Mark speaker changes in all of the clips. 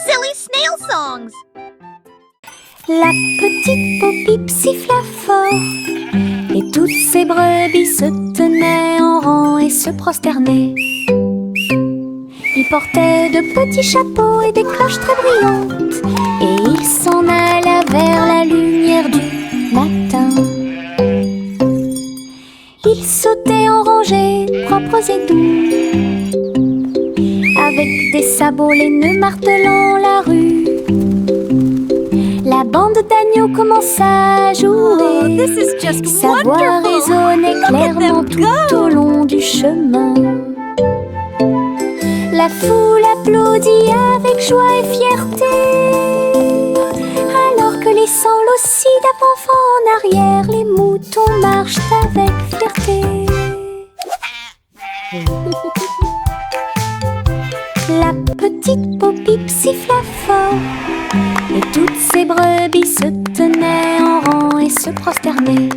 Speaker 1: Silly snail songs.
Speaker 2: La petite Bo-Peep siffla fort, et toutes ses brebis se tenaient en rang et se prosternaient. Il portait de petits chapeaux et des cloches très brillantes, et il s'en alla vers la lumière du matin. Il sautait en rangées propres et doux, avec des sabots laineux martelant la rue. La bande d'agneaux commença à jouer.
Speaker 1: This is just
Speaker 2: Sa voix
Speaker 1: wonderful.
Speaker 2: résonnait
Speaker 1: Look at
Speaker 2: clairement
Speaker 1: them
Speaker 2: tout au long du chemin. La foule applaudit avec joie et fierté, alors que laissant l'ossi d'avant en arrière, les moutons marchent avec fierté. La petite Bo-Peep siffla fort, et toutes ses brebis se tenaient en rang et se prosternaient.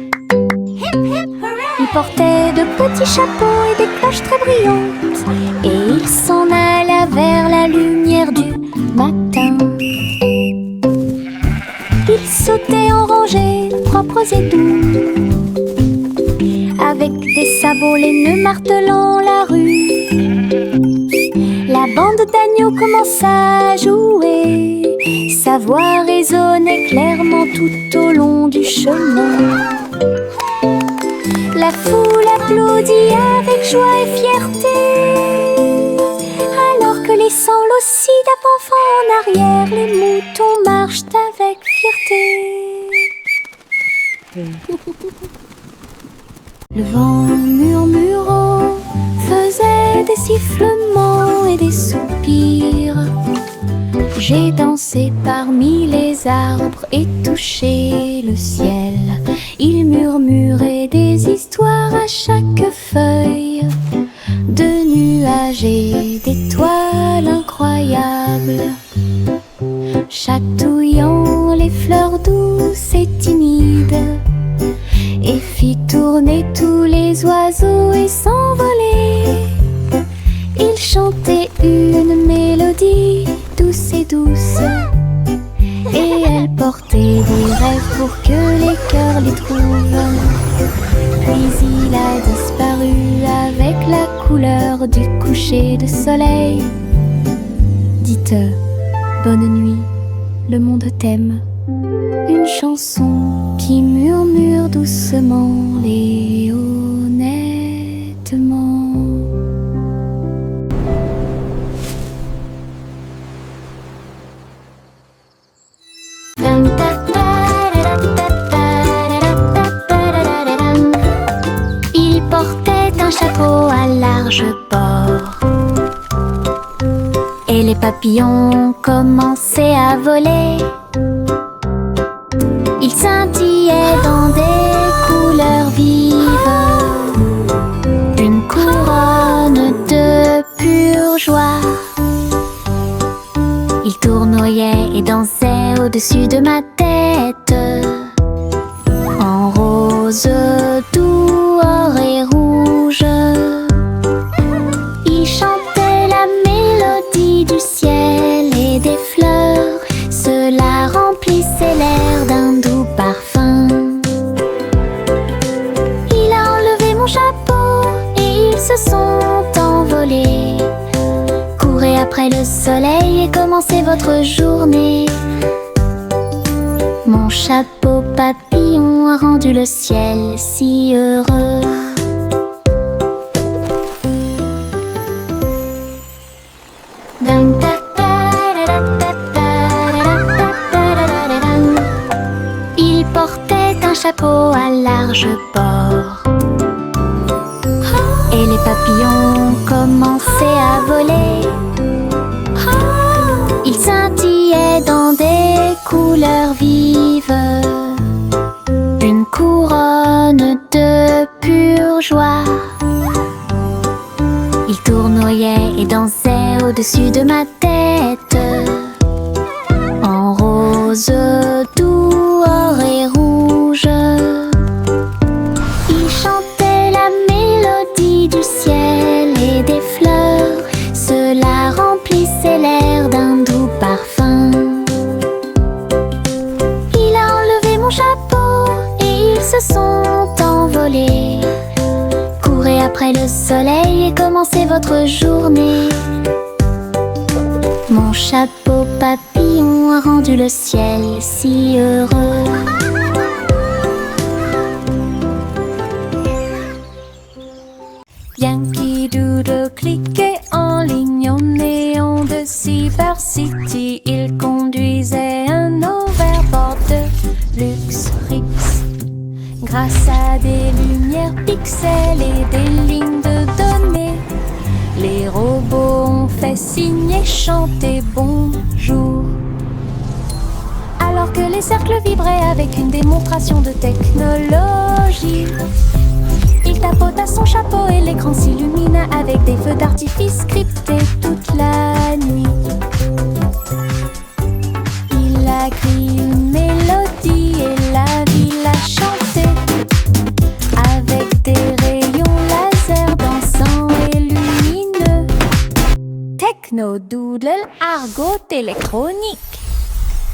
Speaker 2: Il portait de petits chapeaux et des cloches très brillantes, et il s'en alla vers la lumière du matin. Il sautait en rangées propres et doux, avec des sabots laineux martelant la rue. La bande d'agneaux commença à jouer. Sa voix résonnait clairement tout au long du chemin. La foule applaudit avec joie et fierté, alors que laissant l'ossi d'avant en arrière, les moutons marchent avec fierté. Le vent murmurant faisait des sifflements et des soupirs. J'ai dansé parmi les arbres et touché le ciel. Il murmurait des histoires à chaque feuille, de nuages et d'étoiles incroyables, chatouillant les fleurs douces et timides, et fit tourner tous les oiseaux et s'envoler. Il chantait une mélodie douce et douce, et elle portait des rêves pour que les cœurs les trouvent. Puis il a disparu avec la couleur du coucher de soleil. Dites bonne nuit, le monde t'aime. Une chanson qui murmure doucement et honnêtement. Il portait un chapeau à large bord, et les papillons commençaient à voler. Il scintillait dans des couleurs vives, une couronne de pure joie. Il tournoyait et dansait au-dessus de ma tête, en rose, doux, or et rouge. Il chantait la mélodie du ciel et des fleurs, cela remplissait l'air d'un doux parfum. Il a enlevé mon chapeau et ils se sont envolés. Courez après le soleil et commencez votre journée. Mon chapeau papillon a rendu le ciel si heureux. Il portait un chapeau à large bord, et les papillons commençaient à voler. Il scintillait dans des couleurs vives, une couronne de pure joie. Il tournoyait et dansait au-dessus de ma tête, en rose, doux, or et rouge. Il chantait la mélodie du ciel et des fleurs, cela remplissait l'air d'un doux parfum. journée. Mon chapeau papillon a rendu le ciel si heureux. Yankee Doodle cliquait en ligne au néon de Cyber City. Il conduisait un overboard de luxe Rix. Grâce à des lumières pixels et des lignes de données, les robots ont fait signe et chanter bonjour. Alors que les cercles vibraient avec une démonstration de technologie, il tapota son chapeau et l'écran s'illumina avec des feux d'artifice scriptés toute la nuit. Il a crié une mélodie et la ville a chanté avec des rayons laser dansants et lumineux. Techno Doodle, argot électronique.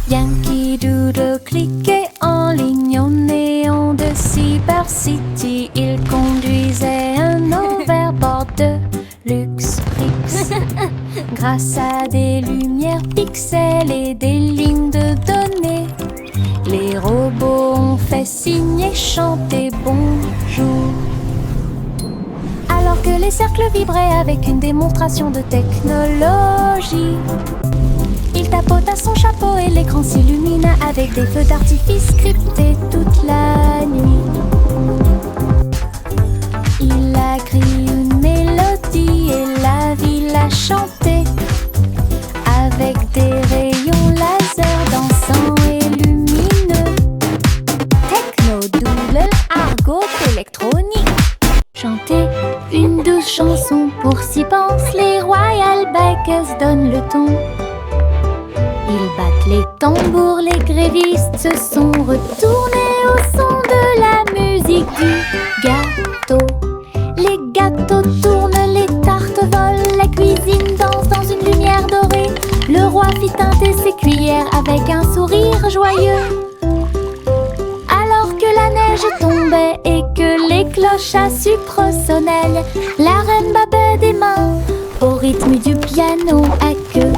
Speaker 2: Yankee Doodle cliquait en ligne au néon de Cyber City. Il conduisait un overboard de luxe Rix. Grâce à des lumières pixels et des lignes de données, les robots ont fait signe et chanter bonjour. Alors que les cercles vibraient avec une démonstration de technologie, il tapota son chapeau et l'écran s'illumina avec des feux d'artifice scriptés toute la nuit. Il a crié une mélodie et la ville a chanté avec des rayons laser dansants et lumineux. Techno Doodle, argot électronique. Chanter une douce chanson, pour s'y pensent les Royal Bikers donnent le ton. Ils battent les tambours, les grévistes se sont retournés au son de la musique du gâteau. Les gâteaux tournent, les tartes volent, la cuisine danse dans une lumière dorée. Le roi fit teinter ses cuillères avec un sourire joyeux. Alors que la neige tombait et que les cloches à sucre sonnaient, la reine battait des mains au rythme du piano à queue.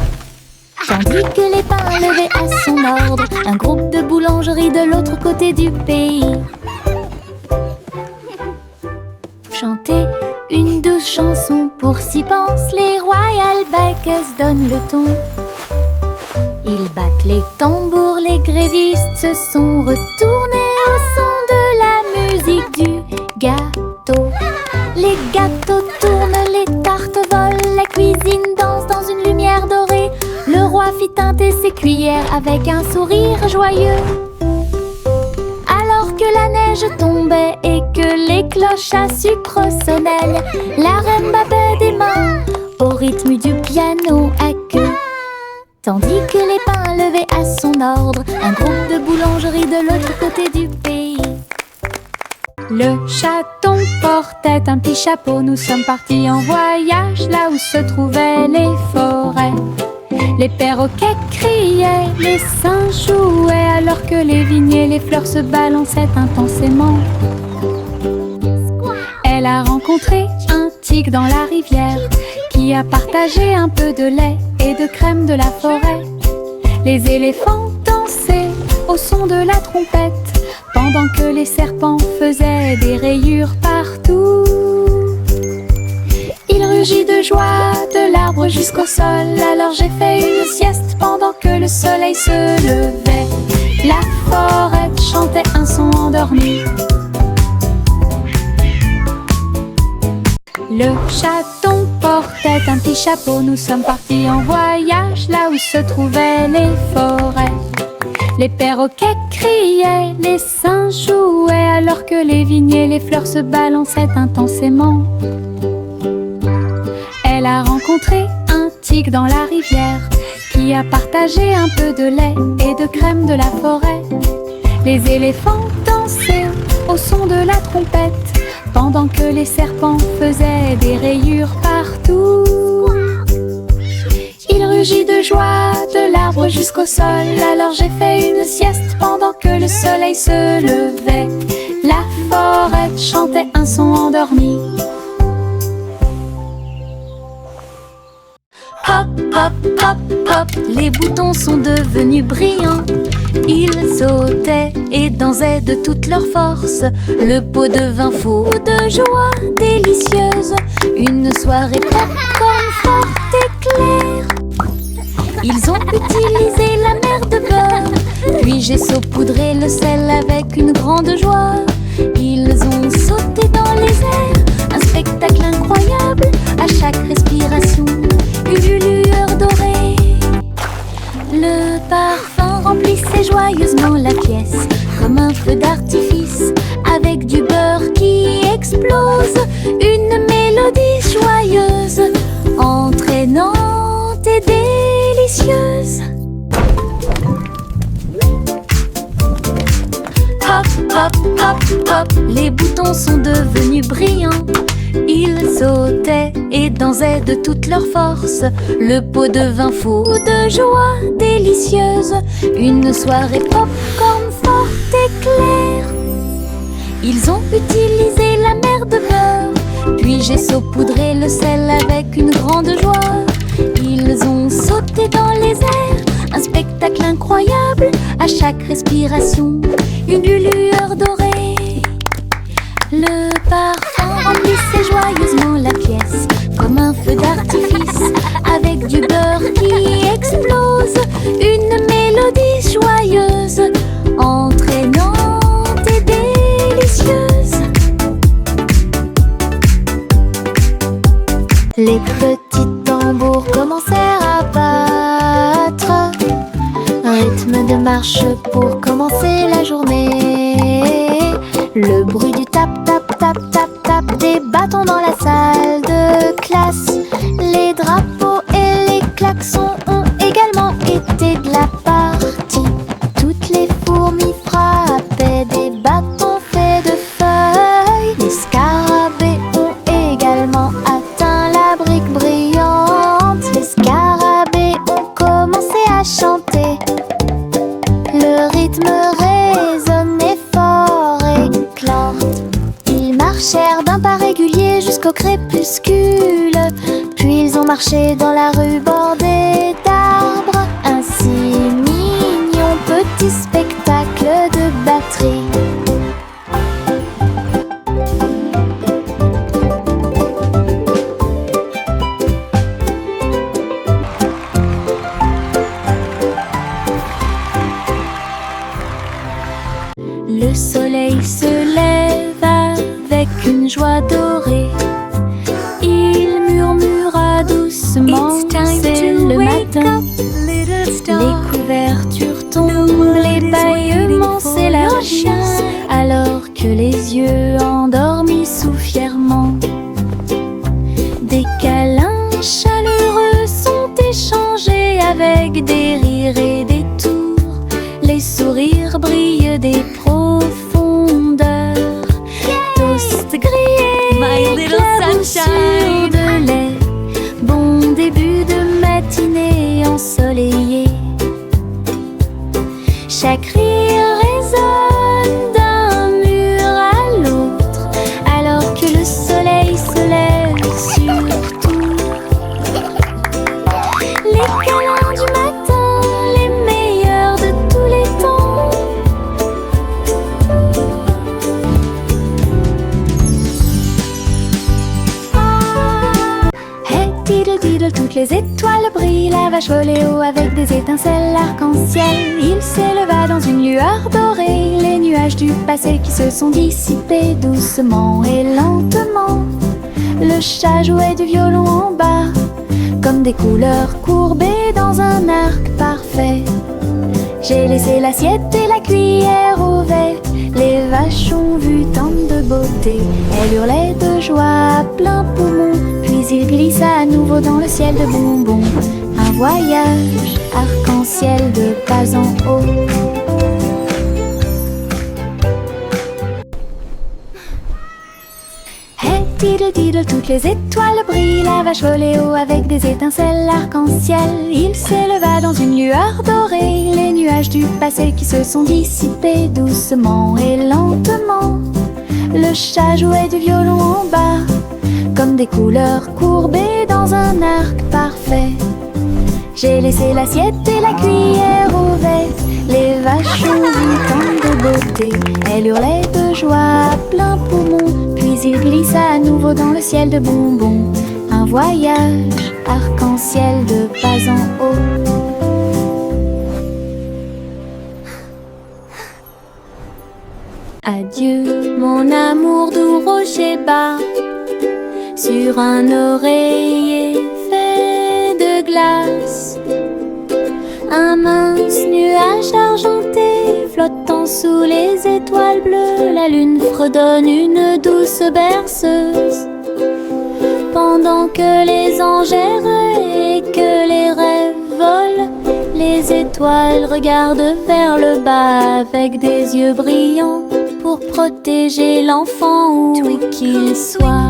Speaker 2: Tandis que les pains levaient à son ordre un groupe de boulangeries de l'autre côté du pays. Chanter une douce chanson, pour s'y pensent les Royal Bikers donnent le ton. Ils battent les tambours, les grévistes se sont retournés au son de la musique du gâteau. Les gâteaux tournent, les tartes volent, la cuisine danse dans une lumière dorée. Le roi fit teinter ses cuillères avec un sourire joyeux. Alors que la neige tombait et que les cloches à sucre sonnaient, la reine battait des mains au rythme du piano à queue. Tandis que les pains levaient à son ordre un groupe de boulangeries de l'autre côté du pays. Le chaton portait un petit chapeau. Nous sommes partis en voyage là où se trouvaient les forêts. Les perroquets criaient, les singes jouaient, alors que les vignes et les fleurs se balançaient intensément. Elle a rencontré un tigre dans la rivière qui a partagé un peu de lait et de crème de la forêt. Les éléphants dansaient au son de la trompette pendant que les serpents faisaient des rayures partout. Il rugit de joie de l'arbre jusqu'au sol. Alors j'ai fait une sieste pendant que le soleil se levait. La forêt chantait un son endormi. Le chaton portait un petit chapeau. Nous sommes partis en voyage là où se trouvaient les forêts. Les perroquets criaient, les singes jouaient, alors que les vignes et les fleurs se balançaient intensément. Elle a rencontré un tigre dans la rivière qui a partagé un peu de lait et de crème de la forêt. Les éléphants dansaient au son de la trompette pendant que les serpents faisaient des rayures partout. Il rugit de joie de l'arbre jusqu'au sol. Alors j'ai fait une sieste pendant que le soleil se levait. La forêt chantait un son endormi. Hop, hop, hop, hop, les boutons sont devenus brillants. Ils sautaient et dansaient de toute leur force. Le pot devint fou de joie délicieuse. Une soirée popcorn forte et claire. Ils ont utilisé la mer de beurre, puis j'ai saupoudré le sel avec une grande joie. Ils ont sauté dans les airs, un spectacle incroyable. À chaque respiration, une lueur dorée. Le parfum remplissait joyeusement la pièce, comme un feu d'artifice, avec du beurre qui explose. Une mélodie joyeuse, entraînante et délicieuse. Hop, hop, hop, hop, les boutons sont devenus brillants. Ils sautaient et dansaient de toute leur force. Le pot devint fou de joie délicieuse. Une soirée popcorn forte et claire. Ils ont utilisé la mer de beurre, puis j'ai saupoudré le sel avec une grande joie. Ils ont sauté dans les airs, un spectacle incroyable. À chaque respiration, une lueur dorée. Le parfum remplissait joyeusement la pièce, comme un feu d'artifice, avec du beurre qui explose. Une mélodie joyeuse, entraînante et délicieuse. Les petits tambours commencèrent à battre, rythme de marche pour commencer la journée. Le bruit du tap tap tap tap tap des bâtons dans la salle de classe. Les drapeaux et les klaxons ont également été de la partie. Toutes les fourmis frappaient des bâtons faits de feuilles. Les scarabées ont également atteint la brique brillante. Les scarabées ont commencé à chanter. Le rythme résonnait fort et éclate. Ils marchèrent d'un pas régulier jusqu'au crépuscule. Puis ils ont marché dans la rue bordée d'arbres. Un si mignon petit spectacle de batterie. Le soleil se lève avec une joie dorée. Il murmura doucement, c'est le matin. Les couvertures tombent, les bâillements s'élargissent, alors que les yeux endormis soufflent fièrement. Des câlins chaleureux sont échangés avec des rires et des tours. Les sourires brillent des profondeurs. Toast grillé, éclaboussure de lait. Bon début de matinée ensoleillée. Chaque rire résonne d'un mur à l'autre, alors que le soleil se lève sur tout. Les câlins du matin, les meilleurs de tous les temps. Hey diddle diddle, toutes les étoiles brillent. La vache volait haut avec des étincelles arc-en-ciel. Il s'éleva dans une lueur dorée. Les nuages du passé qui se sont dissipés doucement et lentement. Le chat jouait du violon en bas, comme des couleurs courbées dans un arc parfait. J'ai laissé l'assiette et la cuillère ouvertes. Les vaches ont vu tant de beauté. Elles hurlaient de joie à plein poumon. Puis il glissa à nouveau dans le ciel de bonbons. Un voyage arc-en-ciel de pas en haut. Hey diddle diddle, toutes les étoiles brillent. La vache volait haut avec des étincelles arc-en-ciel. Il s'éleva dans une lueur dorée. Les nuages du passé qui se sont dissipés doucement et lentement. Le chat jouait du violon en bas, comme des couleurs courbées dans un arc parfait. J'ai laissé l'assiette et la cuillère ouverte. Les vaches ont vu tant de beauté. Elles hurlaient de joie à plein poumon. Puis il glissa à nouveau dans le ciel de bonbons. Un voyage arc-en-ciel de bas en haut. Adieu mon amour doux rocher bas, sur un oreiller fait de glace. Un mince nuage argenté flottant sous les étoiles bleues. La lune fredonne une douce berceuse, pendant que les anges errent et que les rêves volent. Les étoiles regardent vers le bas avec des yeux brillants pour protéger l'enfant où qu'il soit.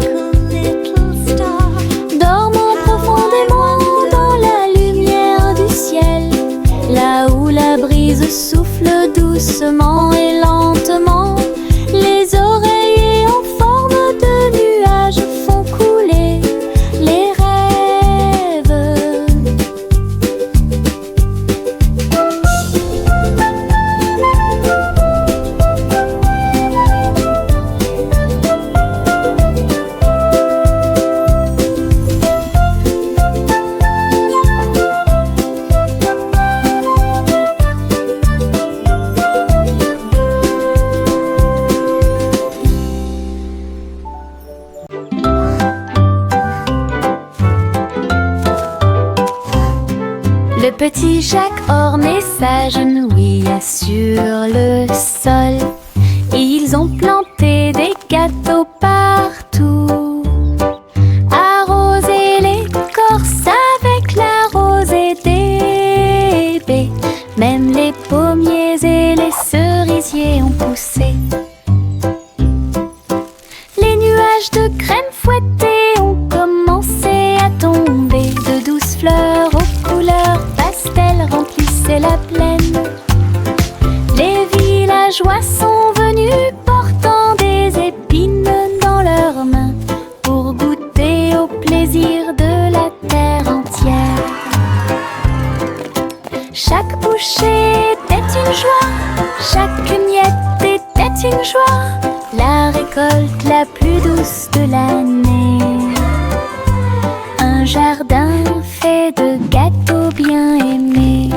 Speaker 2: Dormant profondément dans la lumière du ciel, là où la brise souffle doucement et lentement. Les oreillers en forme de nuages font couler les rêves. Le petit Jacques orné s'agenouilla sur le sol. Ils ont planté des gâteaux partout, arrosé l'écorce avec la rosée des baies. Même les pommiers et les cerisiers ont poussé. Les nuages de crème fouettée ont commencé à tomber. De douces fleurs aux couleurs pastel remplissaient la plaine. Les villageois sont venus portant des épines dans leurs mains pour goûter au plaisir de la terre entière. Chaque bouchée était une joie, chaque miette était une joie, la récolte la plus douce de l'année. Un jardin fait de gâteaux bien aimés.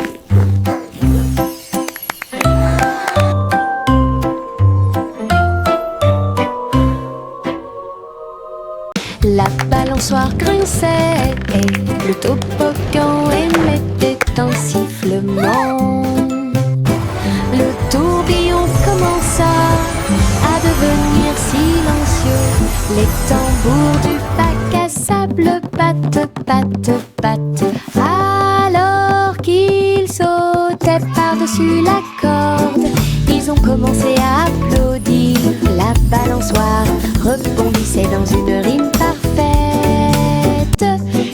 Speaker 2: La balançoire grinçait et le toboggan émettait un sifflement. Le tourbillon commença à devenir silencieux. Les tambours du bac à sable battent, battent, battent, alors qu'ils sautaient par-dessus la corde. Ils ont commencé à applaudir. La balançoire rebondissait dans une rime parfaite.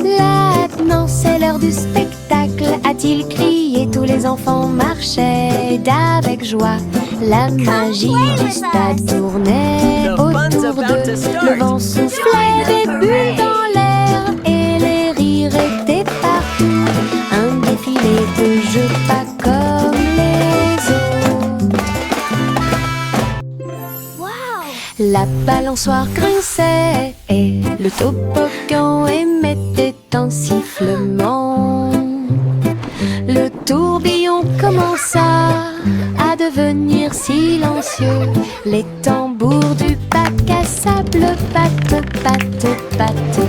Speaker 2: Maintenant c'est l'heure du spectacle, a-t-il crié. Tous les enfants marchaient avec joie. La magie du stade tournait autour d'eux. Le vent soufflait des bulles dans l'air et les rires étaient partout. Un défilé de jeux pas comme les autres. La balançoire grinçait et le toboggan émettait un sifflement. Le tourbillon commença à devenir silencieux. Les tambours du bac à sable battent, battent, battent,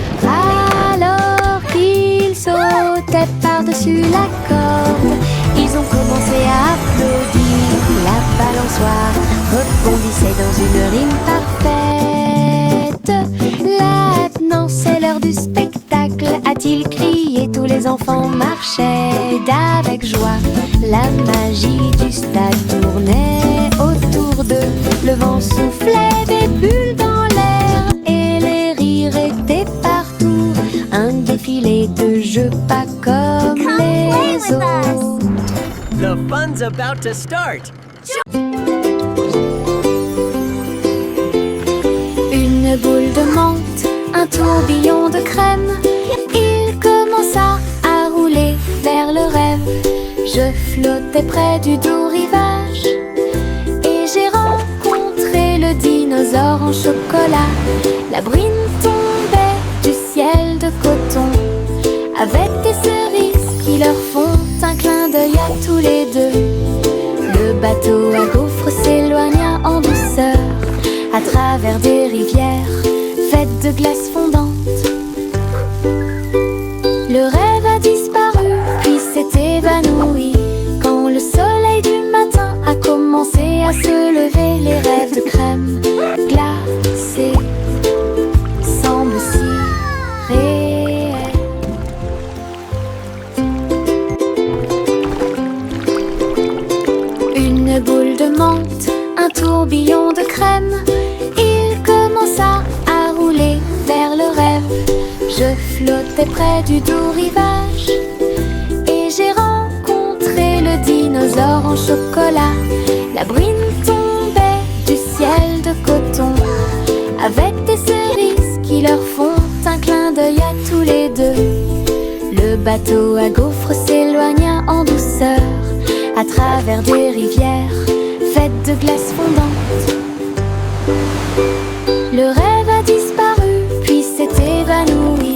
Speaker 2: alors qu'ils sautaient par-dessus la corde. Ils ont commencé à applaudir. La balançoire rebondissait dans une rime parfaite. Maintenant c'est l'heure du spectacle, a-t-il crié. Tous les enfants marchaient avec joie. La magie du stade tournait autour d'eux. Le vent soufflait des bulles dans l'air et les rires étaient partout. Un défilé de jeux pas comme les autres.
Speaker 1: The fun's about to start!
Speaker 2: Une boule de menthe, un tourbillon de crème. Il commença à rouler vers Je flottais près du doux rivage et j'ai rencontré le dinosaure en chocolat. La bruine tombait du ciel de coton avec des cerises qui leur font un clin d'œil à tous les deux. Le bateau à gaufres s'éloigna en douceur à travers des rivières faites de glace fondante. Le rêve a disparu puis s'est évanoui quand le soleil du matin a commencé à se lever. Les rêves de crème glacée semblent si réels. Une boule de menthe, un tourbillon de crème, il commença à rouler vers le rêve. Je flottais près du doux rivage et j'ai rencontré le dinosaure en chocolat. La bruine tombait du ciel de coton avec des cerises qui leur font un clin d'œil à tous les deux. Le bateau à gaufres s'éloigna en douceur à travers des rivières faites de glace fondante. Le rêve a disparu puis s'est évanoui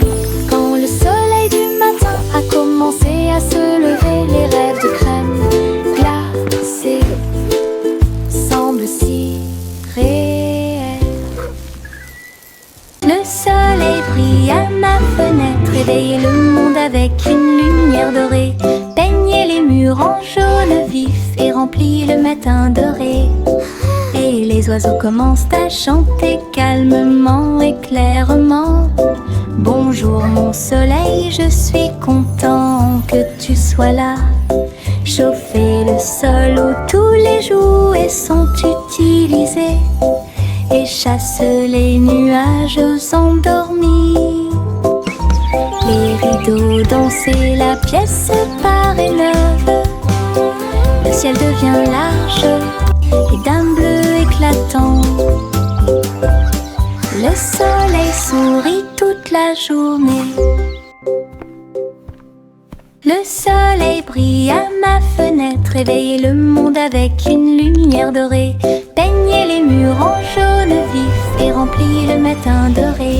Speaker 2: quand le soleil du matin a commencé à se lever. Les rêves de crème glacée semblent si réels. Le soleil brille à ma fenêtre, réveille le monde avec une lumière dorée, peignait les murs en jaune vif et remplit le matin doré. Et les oiseaux commencent à chanter calmement et clairement. Bonjour mon soleil, je suis content que tu sois là. Chauffer le sol où tous les jouets sont utilisés et chasse les nuages endormis. Les rideaux dansaient, la pièce paraît neuve. Le ciel devient large et d'un bleu éclatant. Le soleil sourit toute la journée. Le soleil brille à ma fenêtre, réveille le monde avec une lumière dorée, peignait les murs en jaune vif et remplit le matin doré.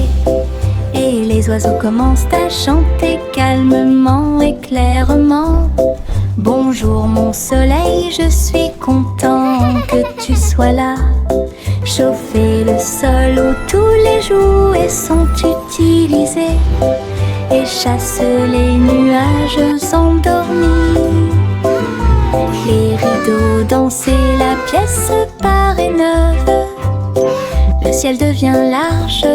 Speaker 2: Et les oiseaux commencent à chanter calmement et clairement. Bonjour mon soleil, je suis content que tu sois là. Chauffer le sol où tous les jouets sont utilisés et chasse les nuages endormis. Les rideaux dansaient, la pièce paraît neuve. Le ciel devient large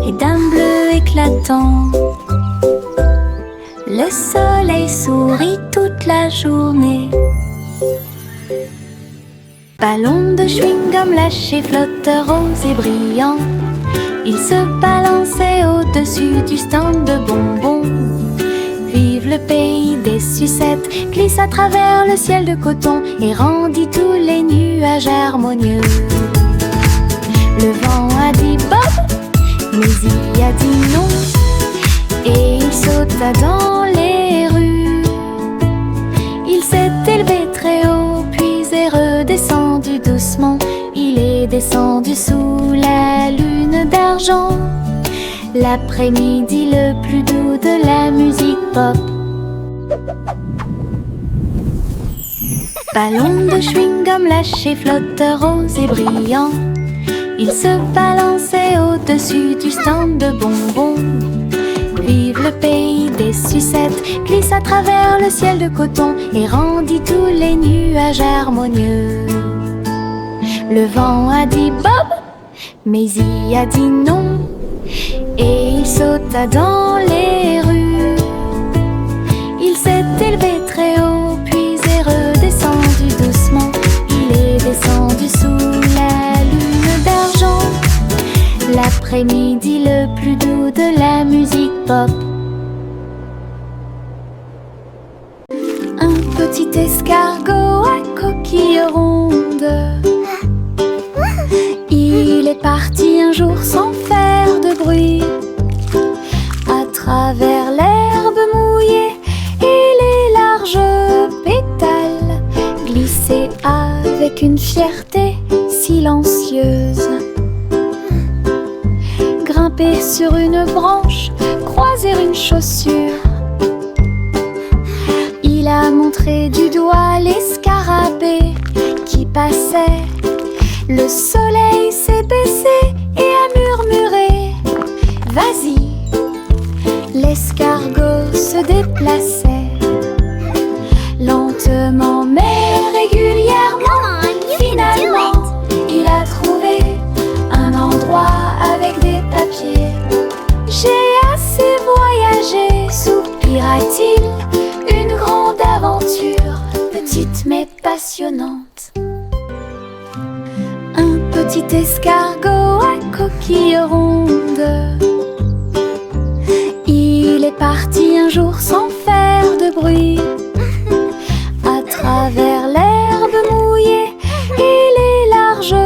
Speaker 2: et d'un bleu éclatant. Le soleil sourit toute la journée. Ballon de chewing-gum lâché, flotteur rose et brillant, il se balançait au-dessus du stand de bonbons. Vive le pays des sucettes, glisse à travers le ciel de coton et rendit tous les nuages harmonieux. Le vent a dit Bob, mais il a dit non, et il sauta dans les rues. Il s'est élevé très haut, puis est redescendu doucement. Il est descendu sous la lune d'argent. L'après-midi le plus doux de la musique pop. Ballon de chewing-gum lâché, flotteur rose et brillant, il se balançait au-dessus du stand de bonbons. Vive le pays des sucettes, glisse à travers le ciel de coton et rendit tous les nuages harmonieux. Le vent a dit Bob, mais il a dit non, et il sauta dans les rues. Il s'est élevé très haut, puis est redescendu doucement. Il est descendu sous la lune d'argent. L'après-midi le plus doux de la musique pop. Un petit escargot à coquille ronde, il est parti un jour sans faire de bruit, à travers l'herbe mouillée et les larges pétales sur une branche croiser une chaussure. Il a montré du doigt les scarabées qui passaient. Le soleil s'est baissé et a murmuré: vas-y. L'escargot se déplaçait lentement mais régulièrement. Finalement, il a trouvé un endroit avec des papiers. J'ai assez voyagé, soupira-t-il. Une grande aventure, petite mais passionnante. Un petit escargot à coquille ronde. Il est parti un jour sans faire de bruit, à travers l'herbe mouillée et les larges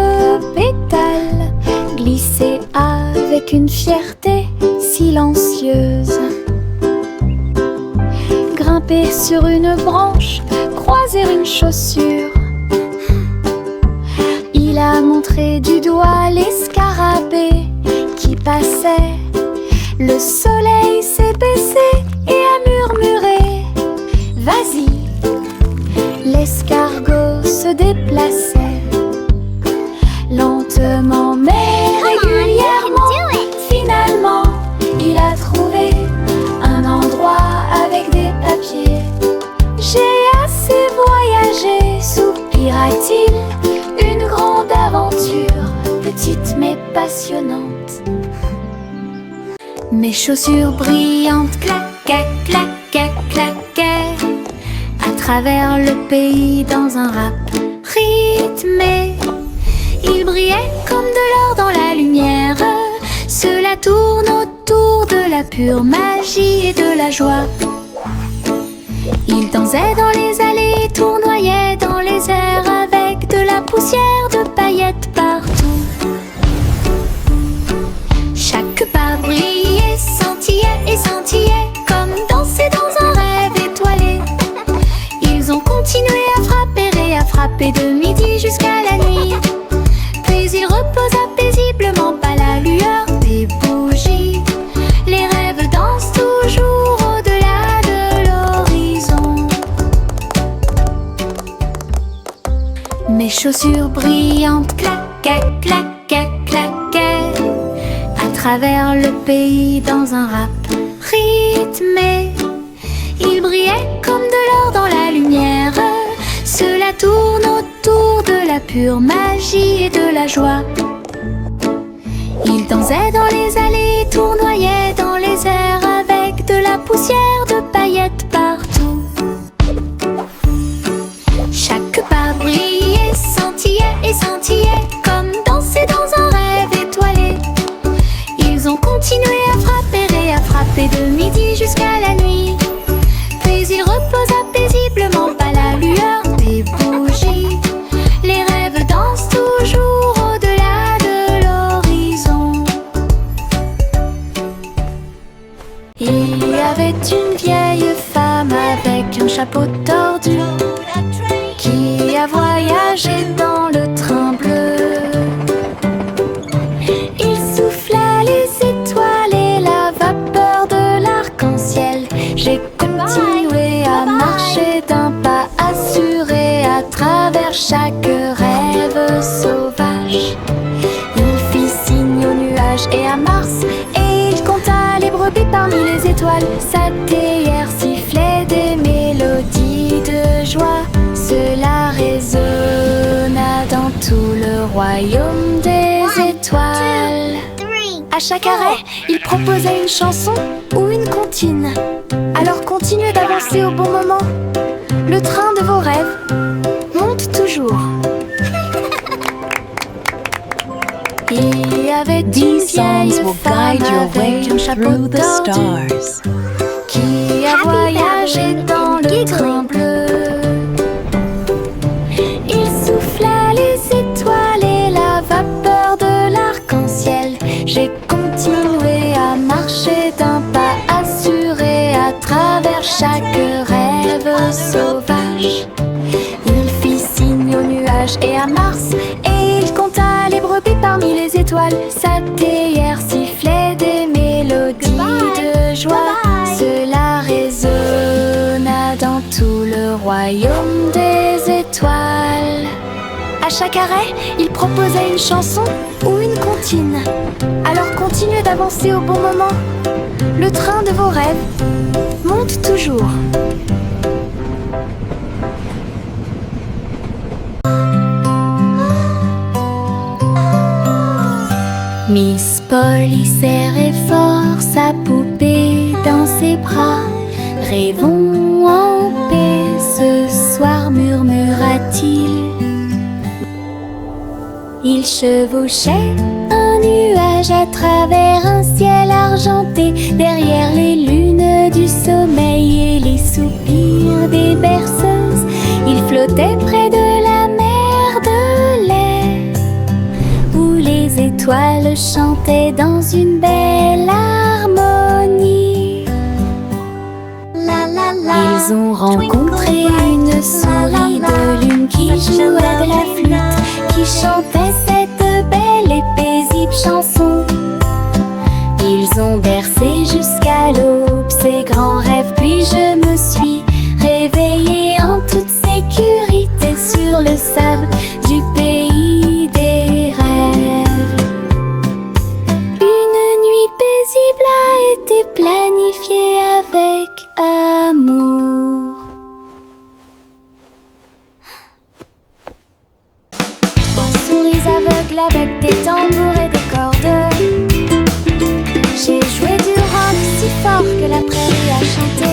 Speaker 2: pétales, glisser avec une fierté silencieuse. Grimper sur une branche, croiser une chaussure. Il a montré du doigt les scarabées qui passaient. Le soleil s'est baissé et a murmuré: vas-y. L'escargot se déplaçait lentement mais régulièrement. Finalement, il a trouvé un endroit avec des papiers. J'ai assez voyagé, soupira-t-il. Une grande aventure, petite mais passionnante. Mes chaussures brillantes claquaient, claquaient, claquaient à travers le pays dans un rap rythmé. Ils brillaient comme de l'or dans la lumière. Cela tourne autour de la pure magie et de la joie. Ils dansaient dans les allées, tournoyaient dans les airs avec de la poussière de paillettes partout. Chaque pas brillait, scintillait et scintillait comme danser dans un rêve étoilé. Ils ont continué à frapper et à frapper de midi jusqu'à la nuit. Puis ils reposaient paisiblement par la lueur des bougies. Les rêves dansent toujours au-delà de l'horizon. Mes chaussures brillantes claquaient, claquaient, claquaient à travers le pays dans un rap rythmé. Ils brillaient comme de l'or dans la lumière. Cela tourne autour de la pure magie et de la joie. Ils dansaient dans les allées, tournoyaient dans les airs avec de la poussière de paillettes partout. Chaque pas brillait, scintillait et scintillait comme danser dans un rêve étoilé. Ils ont continué à frapper et à frapper de midi jusqu'à la nuit. Puis ils reposaient paisiblement par la lueur des bougies. Les rêves dansent toujours au-delà de l'horizon. Il y avait une vieille femme avec un chapeau tordu qui a voyagé dans le train bleu. Il souffla les étoiles et la vapeur de l'arc-en-ciel. J'ai continué à marcher d'un pas assuré à travers chaque rêve sauvage. Il fit signe aux nuages et à Mars, et il compta les brebis parmi les étoiles. Sa théière sifflait des mélodies de joie. Cela résonna dans tout le royaume des étoiles. À chaque arrêt, il proposait une chanson ou une comptine. Alors continuez d'avancer au bon moment. Le train de vos rêves monte toujours. Il y avait une vieille femme avec un chapeau tordu qui a voyagé dans le train bleu. Il souffla les étoiles et la vapeur de l'arc-en-ciel. J'ai continué à marcher d'un pas assuré à travers chaque rêve sauvage. Il fit signe aux nuages et à Mars, et il compta les brebis parmi les étoiles. Sa théière sifflait des mélodies royaume des étoiles. À chaque arrêt, il proposait une chanson ou une comptine. Alors continuez d'avancer au bon moment. Le train de vos rêves monte toujours. Miss Polly serrait fort sa poupée dans ses bras. Rêvons en paix ce soir, murmura-t-il. Il chevauchait un nuage à travers un ciel argenté, derrière les lunes du sommeil et les soupirs des berceuses. Il flottait près de la mer de lait, où les étoiles chantaient dans une belle harmonie. Ils ont rencontré une souris de lune qui jouait de la flûte, qui chantait cette belle et paisible chanson. Ils ont bercé jusqu'à l'aube ces grands rêves, puis je me suis réveillée en toute sécurité sur le sable du pays des rêves. Une nuit paisible a été planifiée avec amour. Souris aveugles avec des tambours et des cordes, j'ai joué du rock si fort que la prairie a chanté.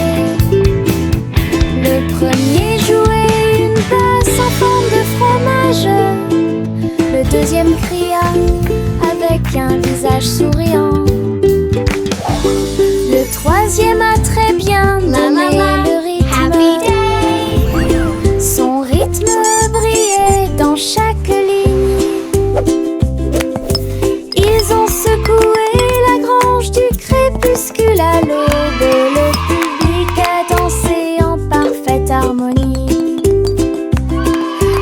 Speaker 2: Le premier jouait une basse en forme de fromage, le deuxième cria avec un visage souriant. Le troisième a très bien donné le rythme. Son rythme brillait dans chaque ligne. Ils ont secoué la grange du crépuscule à l'aube. Le public a dansé en parfaite harmonie.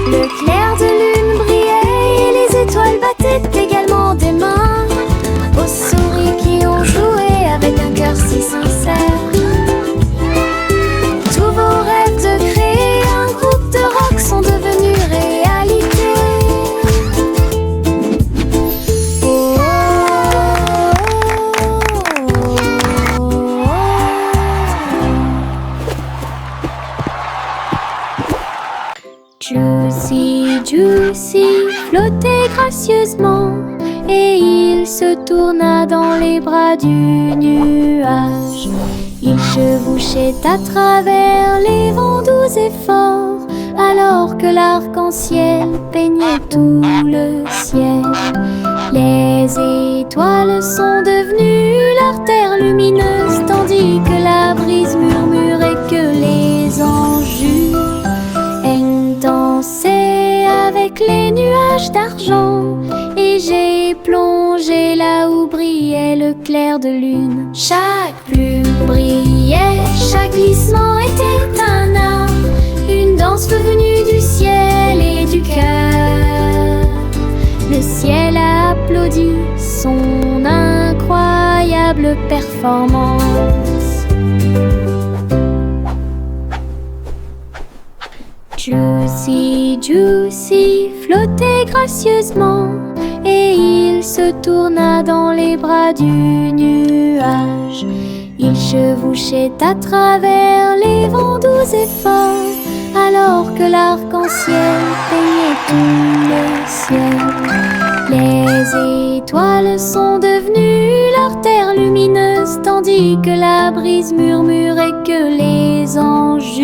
Speaker 2: Le clair de lune brillait et les étoiles battaient également des mains aux souris qui ont joué avec un cœur si sincère. Tous vos rêves de créer un groupe de rock sont devenus réalité. Oh, oh, Juicy, Juicy flottait gracieusement et il se tourna dans les bras du nuage. Il chevauchait à travers les vents doux et forts, alors que l'arc-en-ciel peignait tout le ciel. Les étoiles sont devenues leur terre lumineuse, tandis que la brise murmurait que les anges dansaient avec les nuages d'argent. Et j'ai plongé là où brillait le clair de lune. Chaque plume brillait, chaque glissement était un art, une danse venue du ciel et du cœur. Le ciel a applaudi son incroyable performance. Juicy, Juicy flottait gracieusement et il se tourna dans les bras du nuage. Il chevauchait à travers les vents doux et forts, alors que l'arc-en-ciel peignait tout le ciel. Les étoiles sont devenues leur terre lumineuse, tandis que la brise murmurait que les anges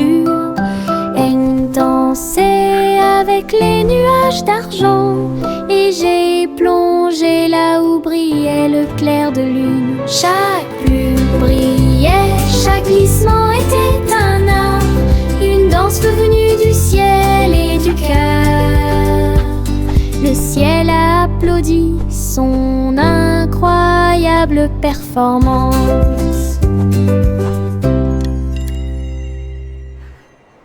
Speaker 2: dansaient avec les nuages d'argent. Et j'ai plongé là où brillait le clair de lune. Chaque plume brillait, chaque glissement était un art, une danse venue du ciel et du cœur. Le ciel a applaudi son incroyable performance.